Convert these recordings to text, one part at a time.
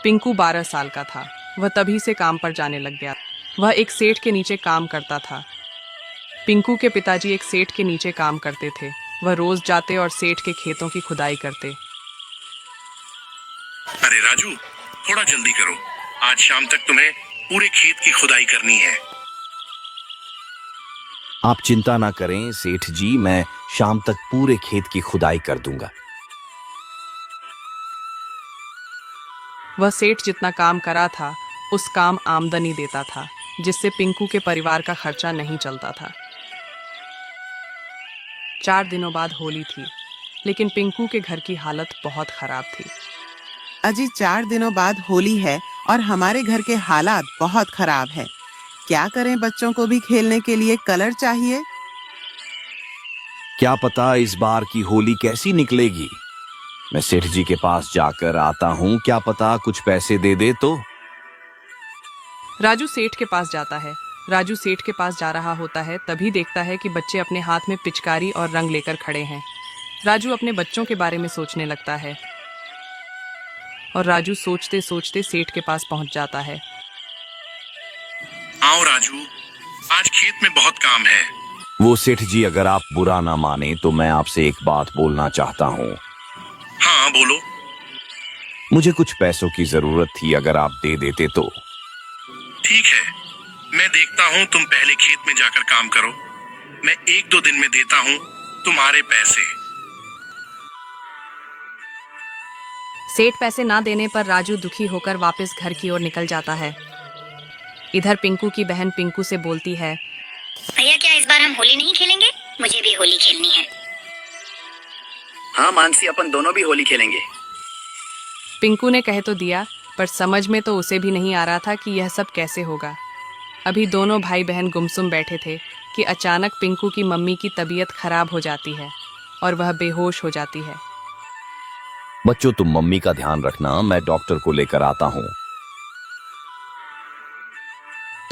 पिंकू 12 साल का था। वह तभी से काम पर जाने लग गया। वह एक सेठ के नीचे काम करता था। पिंकू के पिताजी एक सेठ के नीचे काम करते थे। वह रोज जाते और सेठ के खेतों की खुदाई करते। अरे राजू, थोड़ा जल्दी करो, आज शाम तक तुम्हें पूरे खेत की खुदाई करनी है। आप चिंता ना करें सेठ जी, मैं शाम तक पूरे खेत की खुदाई कर दूंगा। वह सेठ जितना काम करा था उस काम आमदनी देता था, जिससे पिंकू के परिवार का खर्चा नहीं चलता था। 4 दिनों बाद होली थी, लेकिन पिंकू के घर की हालत बहुत खराब थी। अजी 4 दिनों बाद होली है और हमारे घर के हालात बहुत खराब है। क्या करें, बच्चों को भी खेलने के लिए कलर चाहिए। क्या पता इस बार की होली कैसी निकलेगी। मैं सेठ जी के पास जाकर आता हूँ, क्या पता कुछ पैसे दे दे तो। राजू सेठ के पास जाता है। राजू सेठ के पास जा रहा होता है, तभी देखता है कि बच्चे अपने हाथ में पिचकारी और रंग लेकर खड़े हैं। राजू अपने बच्चों के बारे में सोचने लगता है और राजू सोचते सोचते सेठ के पास पहुंच जाता है। आओ राजू, आज खेत में बहुत काम है। वो सेठ जी, अगर आप बुरा ना माने तो मैं आपसे एक बात बोलना चाहता हूँ। हाँ बोलो। मुझे कुछ पैसों की जरूरत थी, अगर आप दे देते तो। ठीक है, मैं देखता हूँ, तुम पहले खेत में जाकर काम करो। मैं 1-2 दिन में देता हूँ तुम्हारे पैसे। सेठ पैसे ना देने पर राजू दुखी होकर वापस घर की ओर निकल जाता है। इधर पिंकू की बहन पिंकू से बोलती है, भैया क्या इस बार हम होली नहीं खेलेंगे? मुझे भी होली खेलनी है। हाँ मानसी, अपन दोनों भी होली खेलेंगे। पिंकू ने कह तो दिया, पर समझ में तो उसे भी नहीं आ रहा था कि यह सब कैसे होगा। अभी दोनों भाई बहन गुमसुम बैठे थे कि अचानक पिंकू की मम्मी की तबीयत खराब हो जाती है और वह बेहोश हो जाती है। बच्चों, तुम मम्मी का ध्यान रखना, मैं डॉक्टर को लेकर आता हूँ।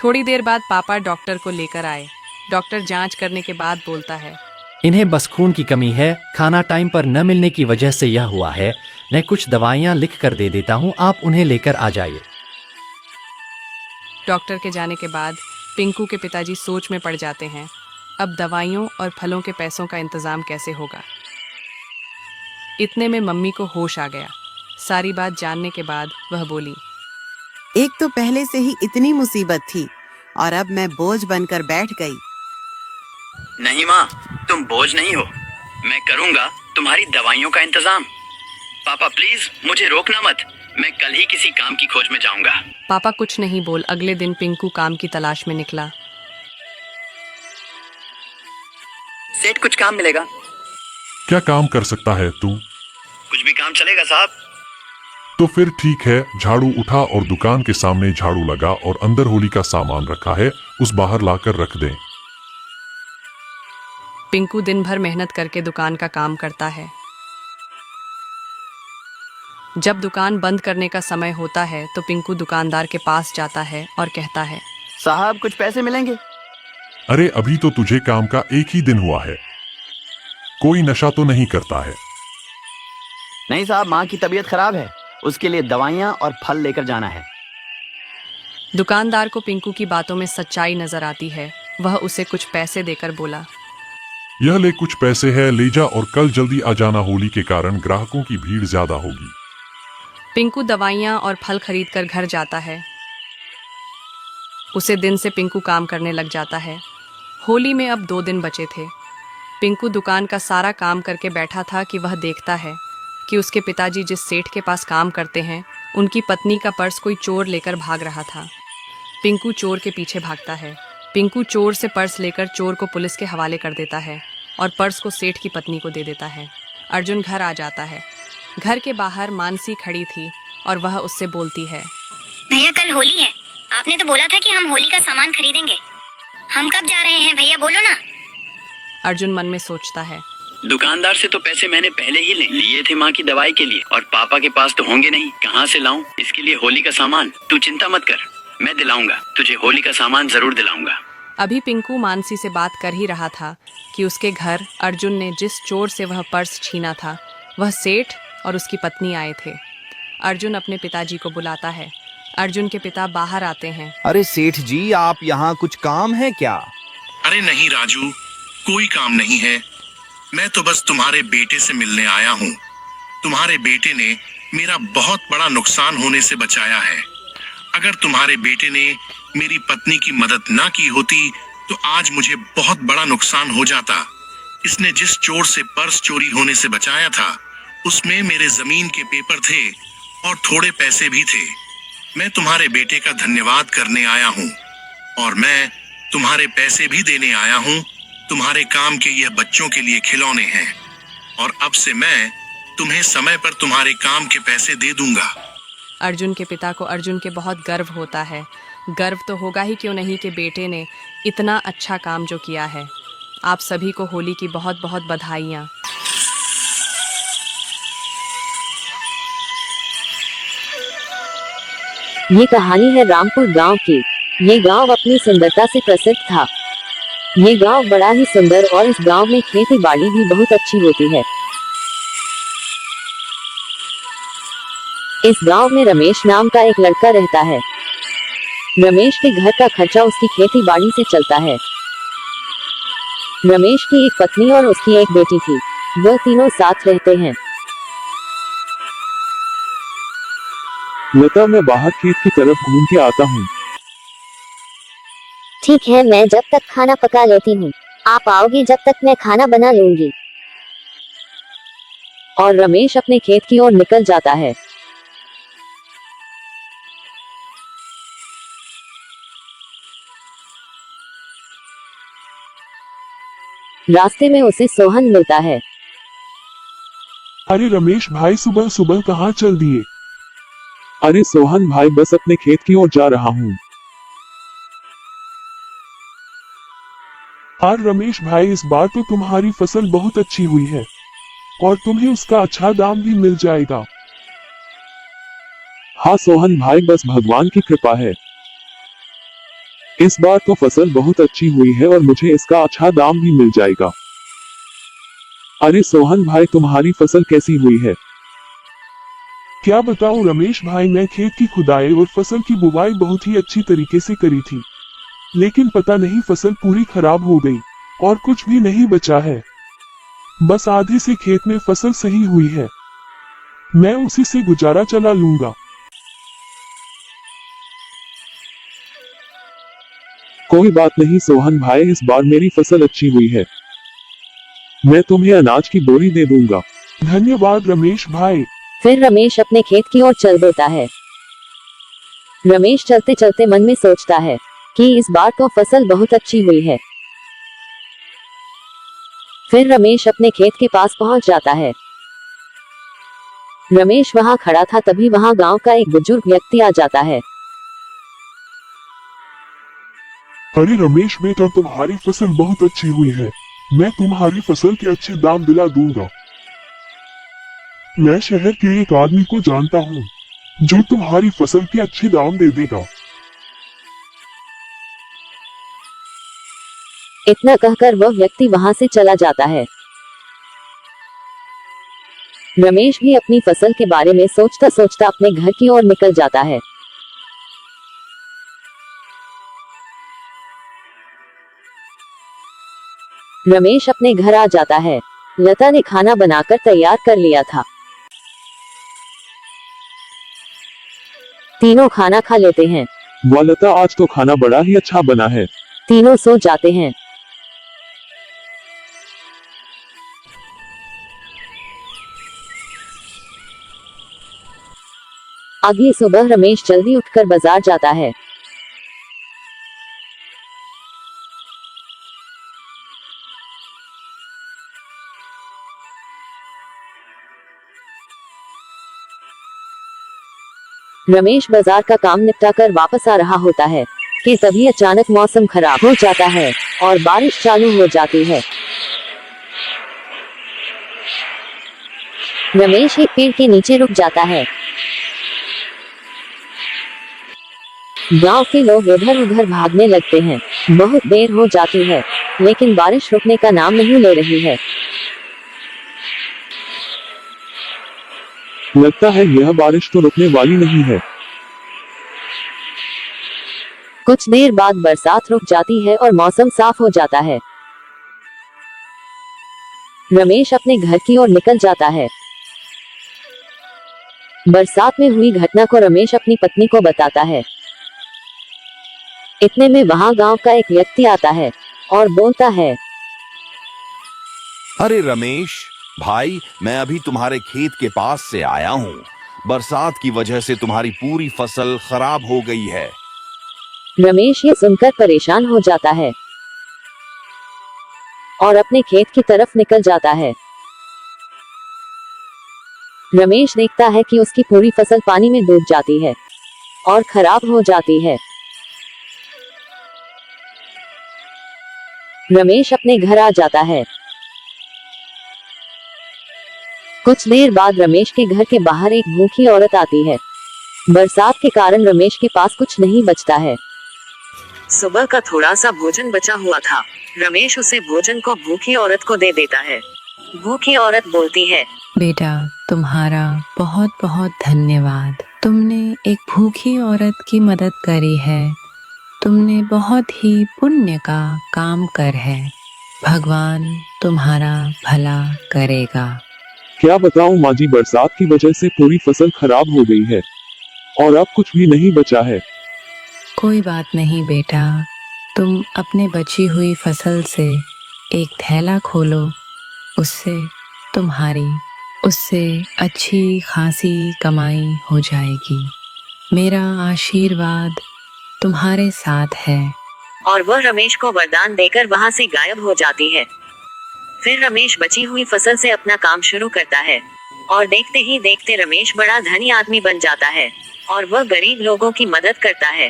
थोड़ी देर बाद पापा डॉक्टर को लेकर आए। डॉक्टर जांच करने के बाद बोलता है, इन्हें बस खून की कमी है, खाना टाइम पर न मिलने की वजह से यह हुआ है। मैं कुछ दवाइयाँ लिख कर दे देता हूँ, आप उन्हें लेकर आ जाइए। डॉक्टर के जाने के बाद पिंकू के पिताजी सोच में पड़ जाते हैं। अब दवाइयों और फलों के पैसों का इंतजाम कैसे होगा। इतने में मम्मी को होश आ गया। सारी बात जानने के बाद वह बोली, एक तो पहले से ही इतनी मुसीबत थी और अब मैं बोझ बनकर बैठ गई। नहीं माँ, तुम बोझ नहीं हो, मैं करूँगा तुम्हारी दवाइयों का इंतजाम। पापा प्लीज मुझे रोकना मत, मैं कल ही किसी काम की खोज में जाऊंगा। पापा कुछ नहीं बोल। अगले दिन पिंकू काम की तलाश में निकला। सेठ कुछ काम मिलेगा? क्या काम कर सकता है तू? कुछ भी काम चलेगा साहब। तो फिर ठीक है, झाड़ू उठा और दुकान के सामने झाड़ू लगा और अंदर होली का सामान रखा है, उस बाहर लाकर रख दें। पिंकू दिन भर मेहनत करके दुकान का काम करता है। जब दुकान बंद करने का समय होता है तो पिंकू दुकानदार के पास जाता है और कहता है, साहब कुछ पैसे मिलेंगे? अरे अभी तो तुझे काम का एक ही दिन हुआ है, कोई नशा तो नहीं करता है? नहीं साहब, माँ की तबीयत खराब है, उसके लिए दवाइयाँ और फल लेकर जाना है। दुकानदार को पिंकू की बातों में सच्चाई नजर आती है। वह उसे कुछ पैसे देकर बोला, यह ले कुछ पैसे है, ले जा और कल जल्दी आ जाना, होली के कारण ग्राहकों की भीड़ ज्यादा होगी। पिंकू दवाइयाँ और फल खरीदकर घर जाता है। उसे दिन से पिंकू काम करने लग जाता है। होली में अब 2 दिन बचे थे। पिंकू दुकान का सारा काम करके बैठा था कि वह देखता है कि उसके पिताजी जिस सेठ के पास काम करते हैं, उनकी पत्नी का पर्स कोई चोर लेकर भाग रहा था। पिंकू चोर के पीछे भागता है। पिंकू चोर से पर्स लेकर चोर को पुलिस के हवाले कर देता है और पर्स को सेठ की पत्नी को दे देता है। अर्जुन घर आ जाता है। घर के बाहर मानसी खड़ी थी और वह उससे बोलती है, भैया कल होली है, आपने तो बोला था कि हम होली का सामान खरीदेंगे। हम कब जा रहे हैं भैया, बोलो ना। अर्जुन मन में सोचता है, दुकानदार से तो पैसे मैंने पहले ही ले लिए थे माँ की दवाई के लिए, और पापा के पास तो होंगे नहीं, कहाँ से लाऊं इसके लिए होली का सामान। तू चिंता मत कर, मैं दिलाऊंगा तुझे, होली का सामान जरूर दिलाऊंगा। अभी पिंकू मानसी से बात कर ही रहा था कि उसके घर अर्जुन ने जिस चोर से वह पर्स छीना था, वह सेठ और उसकी पत्नी आए थे। अर्जुन अपने पिताजी को बुलाता है। अर्जुन के पिता बाहर आते हैं। अरे सेठ जी, आप यहाँ कुछ काम है क्या? अरे नहीं राजू, कोई काम नहीं है। मैं तो बस तुम्हारे बेटे से मिलने आया हूँ। तुम्हारे बेटे ने मेरा बहुत बड़ा नुकसान होने से बचाया है। अगर तुम्हारे बेटे ने मेरी पत्नी की मदद ना की होती तो आज मुझे बहुत बड़ा नुकसान हो जाता। इसने जिस चोर से पर्स चोरी होने से बचाया था उसमें मेरे जमीन के पेपर थे और थोड़े पैसे भी थे। मैं तुम्हारे बेटे का धन्यवाद करने आया हूँ और मैं तुम्हारे पैसे भी देने आया हूँ। तुम्हारे काम के यह बच्चों के लिए खिलौने हैं और अब से मैं तुम्हें समय पर तुम्हारे काम के पैसे दे दूंगा। अर्जुन के पिता को अर्जुन के बहुत गर्व होता है। गर्व तो होगा ही क्यों नहीं कि बेटे ने इतना अच्छा काम जो किया है। आप सभी को होली की बहुत बहुत बधाइयाँ। ये कहानी है रामपुर गांव की। ये गांव अपनी सुंदरता से प्रसिद्ध था। ये गांव बड़ा ही सुंदर और इस गांव में खेती बाड़ी भी बहुत अच्छी होती है। इस गांव में रमेश नाम का एक लड़का रहता है। रमेश के घर का खर्चा उसकी खेती बाड़ी से चलता है। रमेश की एक पत्नी और उसकी एक बेटी थी। वह तीनों साथ रहते हैं। लता, मैं बाहर खेत की तरफ घूम के आता हूँ। ठीक है, मैं जब तक खाना पका लेती हूँ। आप आओगे जब तक मैं खाना बना लूंगी। और रमेश अपने खेत की ओर निकल जाता है। रास्ते में उसे सोहन मिलता है। अरे रमेश भाई, सुबह सुबह कहाँ चल दिए? अरे सोहन भाई, बस अपने खेत की ओर जा रहा हूँ। और रमेश भाई, इस बार तो तुम्हारी फसल बहुत अच्छी हुई है और तुम्हें उसका अच्छा दाम भी मिल जाएगा। हाँ सोहन भाई, बस भगवान की कृपा है। इस बार तो फसल बहुत अच्छी हुई है और मुझे इसका अच्छा दाम भी मिल जाएगा। अरे सोहन भाई, तुम्हारी फसल कैसी हुई है? क्या बताऊं रमेश भाई, मैं खेत की खुदाई और फसल की बुवाई बहुत ही अच्छी तरीके से करी थी, लेकिन पता नहीं फसल पूरी खराब हो गई और कुछ भी नहीं बचा है। बस आधे से खेत में फसल सही हुई है। मैं उसी से गुजारा चला लूंगा। कोई बात नहीं सोहन भाई, इस बार मेरी फसल अच्छी हुई है। मैं तुम्हें अनाज की बोरी दे दूंगा। धन्यवाद रमेश भाई। फिर रमेश अपने खेत की ओर चल देता है। रमेश चलते चलते मन में सोचता है कि इस बार तो फसल बहुत अच्छी हुई है। फिर रमेश अपने खेत के पास पहुंच जाता है। रमेश वहां खड़ा था, तभी वहां गांव का एक बुजुर्ग व्यक्ति आ जाता है। अरे रमेश बेटा, तुम्हारी फसल बहुत अच्छी हुई है। मैं तुम्हारी फसल के अच्छे दाम दिला दूंगा। मैं शहर के एक आदमी को जानता हूँ जो तुम्हारी फसल के अच्छे दाम दे देगा। इतना कहकर वह व्यक्ति वहां से चला जाता है। रमेश भी अपनी फसल के बारे में सोचता सोचता अपने घर की ओर निकल जाता है। रमेश अपने घर आ जाता है। लता ने खाना बनाकर तैयार कर लिया था। तीनों खाना खा लेते हैं। वाह लता, आज तो खाना बड़ा ही अच्छा बना है। तीनों सो जाते हैं। अगली सुबह रमेश जल्दी उठकर बाजार जाता है। रमेश बाजार का काम निपटाकर वापस आ रहा होता है कि तभी अचानक मौसम खराब हो जाता है और बारिश चालू हो जाती है। रमेश एक पेड़ के नीचे रुक जाता है। गांव के लोग इधर उधर भागने लगते हैं। बहुत देर हो जाती है लेकिन बारिश रुकने का नाम नहीं ले रही है। लगता है यह बारिश तो रुकने वाली नहीं है। कुछ देर बाद बरसात रुक जाती है और मौसम साफ हो जाता है। रमेश अपने घर की ओर निकल जाता है। बरसात में हुई घटना को रमेश अपनी पत्नी को बताता है। इतने में वहां गांव का एक व्यक्ति आता है और बोलता है, अरे रमेश भाई, मैं अभी तुम्हारे खेत के पास से आया हूँ। बरसात की वजह से तुम्हारी पूरी फसल खराब हो गई है। रमेश ये सुनकर परेशान हो जाता है और अपने खेत की तरफ निकल जाता है। रमेश देखता है कि उसकी पूरी फसल पानी में डूब जाती है और खराब हो जाती है। रमेश अपने घर आ जाता है। कुछ देर बाद रमेश के घर के बाहर एक भूखी औरत आती है। बरसात के कारण रमेश के पास कुछ नहीं बचता है। सुबह का थोड़ा सा भोजन बचा हुआ था। रमेश उसे भोजन को भूखी औरत को दे देता है। भूखी औरत बोलती है, बेटा, तुम्हारा बहुत बहुत धन्यवाद। तुमने एक भूखी औरत की मदद करी है। तुमने बहुत ही पुण्य का काम कर है। भगवान तुम्हारा भला करेगा। क्या बताऊं माँ जी, बरसात की वजह से पूरी फसल खराब हो गई है और अब कुछ भी नहीं बचा है। कोई बात नहीं बेटा, तुम अपने बची हुई फसल से एक थैला खोलो। उससे अच्छी खासी कमाई हो जाएगी। मेरा आशीर्वाद तुम्हारे साथ है। और वह रमेश को वरदान देकर वहां से गायब हो जाती है। फिर रमेश बची हुई फसल से अपना काम शुरू करता है और देखते ही देखते रमेश बड़ा धनी आदमी बन जाता है और वह गरीब लोगों की मदद करता है।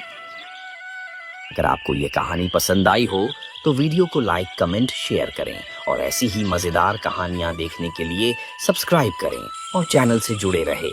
अगर आपको ये कहानी पसंद आई हो तो वीडियो को लाइक, कमेंट, शेयर करें और ऐसी ही मजेदार कहानियां देखने के लिए सब्सक्राइब करें और चैनल से जुड़े रहें।